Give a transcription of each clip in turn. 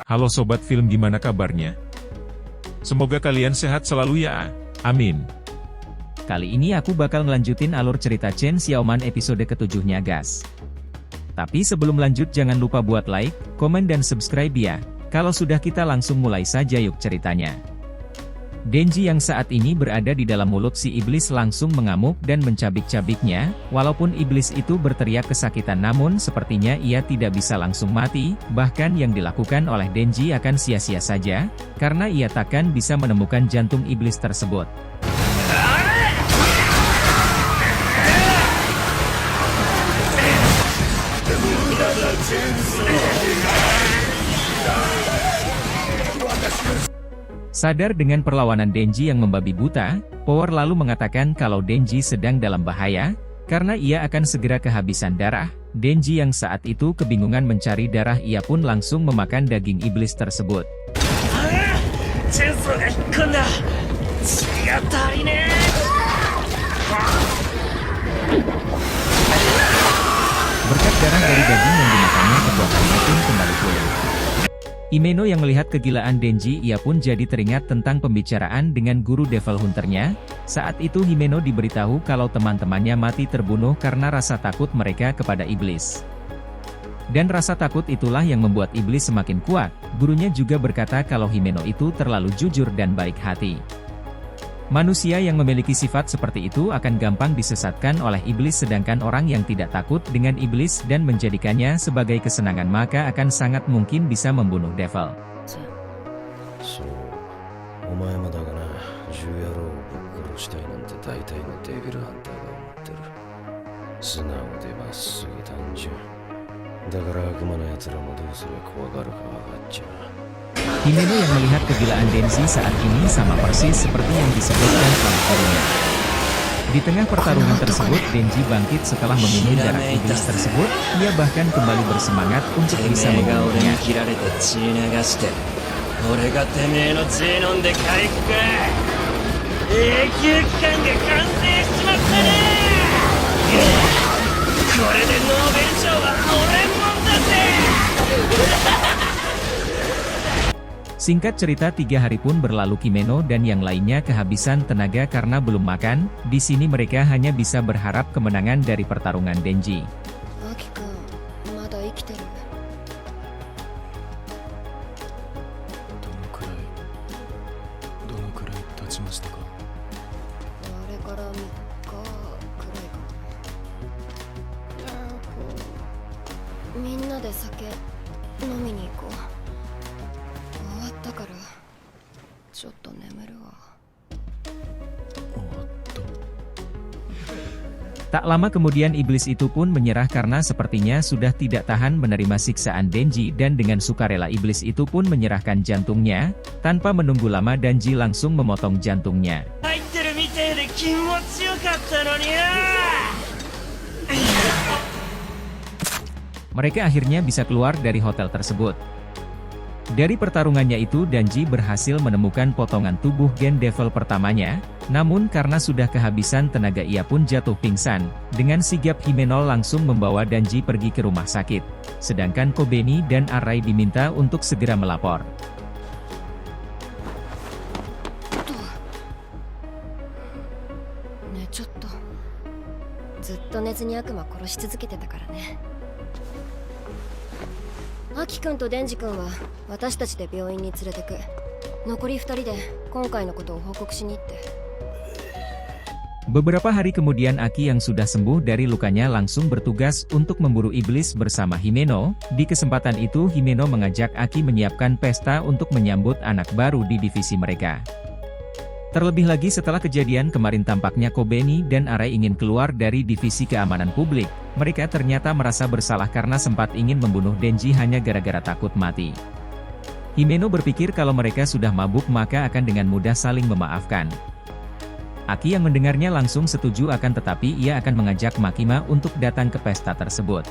Halo Sobat Film, gimana kabarnya? Semoga kalian sehat selalu ya, amin. Kali ini aku bakal ngelanjutin alur cerita Chen Xiaoman episode ke-7-nya guys. Tapi sebelum lanjut jangan lupa buat like, komen dan subscribe ya. Kalau sudah kita langsung mulai saja yuk ceritanya. Denji yang saat ini berada di dalam mulut si iblis langsung mengamuk dan mencabik-cabiknya, walaupun iblis itu berteriak kesakitan namun sepertinya ia tidak bisa langsung mati, bahkan yang dilakukan oleh Denji akan sia-sia saja, karena ia takkan bisa menemukan jantung iblis tersebut. Sadar dengan perlawanan Denji yang membabi buta, Power lalu mengatakan kalau Denji sedang dalam bahaya, karena ia akan segera kehabisan darah. Denji yang saat itu kebingungan mencari darah, ia pun langsung memakan daging iblis tersebut. Berkat darah dari daging yang dimakannya, kekuatannya pun kembali pulih. Himeno yang melihat kegilaan Denji, ia pun jadi teringat tentang pembicaraan dengan guru Devil Hunter-nya. Saat itu Himeno diberitahu kalau teman-temannya mati terbunuh karena rasa takut mereka kepada iblis. Dan rasa takut itulah yang membuat iblis semakin kuat. Gurunya juga berkata kalau Himeno itu terlalu jujur dan baik hati. Manusia yang memiliki sifat seperti itu akan gampang disesatkan oleh iblis, sedangkan orang yang tidak takut dengan iblis dan menjadikannya sebagai kesenangan maka akan sangat mungkin bisa membunuh Devil. Himeno yang melihat kegilaan Denji saat ini sama persis seperti yang disebutkan oleh gurunya. Di tengah pertarungan tersebut, Denji bangkit setelah meminum darah iblis tersebut. Ia bahkan kembali bersemangat untuk bisa membunuhnya. Singkat cerita, 3 hari pun berlalu. Himeno dan yang lainnya kehabisan tenaga karena belum makan. Di sini mereka hanya bisa berharap kemenangan dari pertarungan Denji. Tak lama kemudian iblis itu pun menyerah karena sepertinya sudah tidak tahan menerima siksaan Denji, dan dengan sukarela iblis itu pun menyerahkan jantungnya. Tanpa menunggu lama Denji langsung memotong jantungnya. Mereka akhirnya bisa keluar dari hotel tersebut. Dari pertarungannya itu Denji berhasil menemukan potongan tubuh Gen Devil pertamanya, namun karena sudah kehabisan tenaga ia pun jatuh pingsan. Dengan sigap Himeno langsung membawa Denji pergi ke rumah sakit, sedangkan Kobeni dan Arai diminta untuk segera melapor. Beberapa hari kemudian Aki yang sudah sembuh dari lukanya langsung bertugas untuk memburu iblis bersama Himeno. Di kesempatan itu Himeno mengajak Aki menyiapkan pesta untuk menyambut anak baru di divisi mereka. Terlebih lagi setelah kejadian kemarin tampaknya Kobeni dan Arai ingin keluar dari divisi keamanan publik. Mereka ternyata merasa bersalah karena sempat ingin membunuh Denji hanya gara-gara takut mati. Himeno berpikir kalau mereka sudah mabuk maka akan dengan mudah saling memaafkan. Aki yang mendengarnya langsung setuju, akan tetapi ia akan mengajak Makima untuk datang ke pesta tersebut.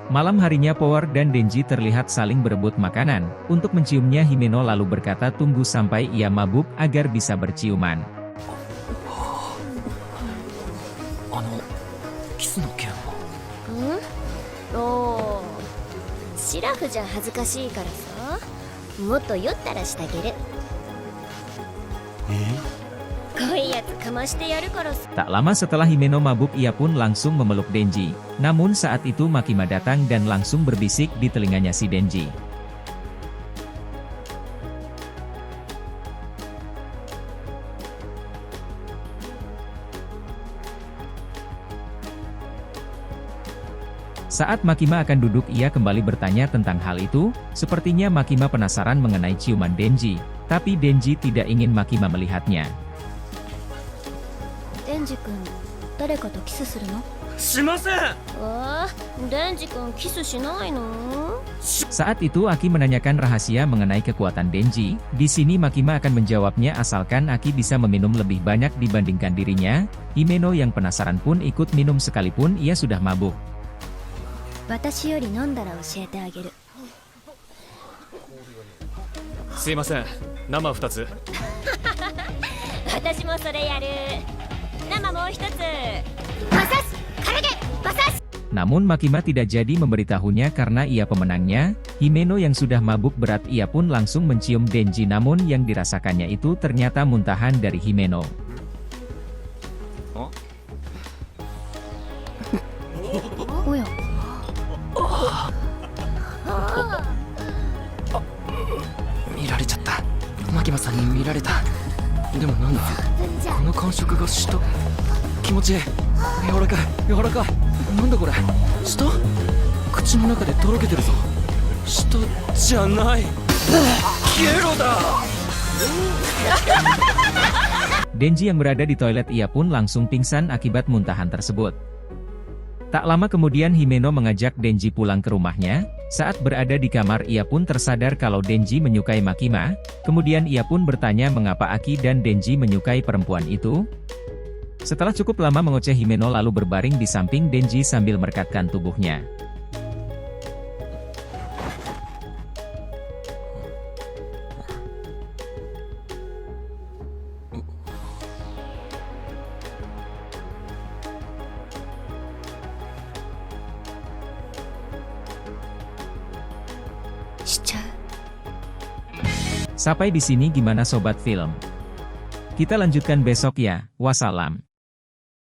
Malam harinya Power dan Denji terlihat saling berebut makanan. Untuk menciumnya Himeno lalu berkata tunggu sampai ia mabuk agar bisa berciuman. キスの件は。おー、シラフじゃ恥ずかしいからさ、もっと酔ったらしてあげる。濃いやつかましてやるからさ。 Tak lama setelah Himeno mabuk ia pun langsung memeluk Denji. Namun saat itu Makima datang dan langsung berbisik di telinganya si Denji. Saat Makima akan duduk ia kembali bertanya tentang hal itu, sepertinya Makima penasaran mengenai ciuman Denji. Tapi Denji tidak ingin Makima melihatnya. デンジ君、誰かとキスするの？しません。ああ、デンジ君キスしないの？ Saat itu Aki menanyakan rahasia mengenai kekuatan Denji. Di sini Makima akan menjawabnya asalkan Aki bisa meminum lebih banyak dibandingkan dirinya. Himeno yang penasaran pun ikut minum sekalipun ia sudah mabuk. 私より飲んだら教えてあげる。すいません。生2つ。私もそれやる。生もう一つ。バサス、唐揚げ、バサス。 Namun Makima tidak jadi memberitahunya karena ia pemenangnya. Himeno yang sudah mabuk berat ia pun langsung mencium Denji namun yang dirasakannya itu ternyata muntahan dari Himeno. Oh ya. 見られちゃった。牧間さんに見られた。でもなんだ、この感触が舌。気持ちいい。柔らかい柔らかい。なんだこれ、舌？口の中でとろけてるぞ。舌じゃない。ゲロだ。 Denji yang berada di toilet ia pun langsung pingsan akibat muntahan tersebut. Tak lama kemudian Himeno mengajak Denji pulang ke rumahnya. Saat berada di kamar ia pun tersadar kalau Denji menyukai Makima. Kemudian ia pun bertanya mengapa Aki dan Denji menyukai perempuan itu. Setelah cukup lama mengoceh Himeno lalu berbaring di samping Denji sambil merekatkan tubuhnya. Sampai di sini gimana sobat film? Kita lanjutkan besok ya. Wassalam.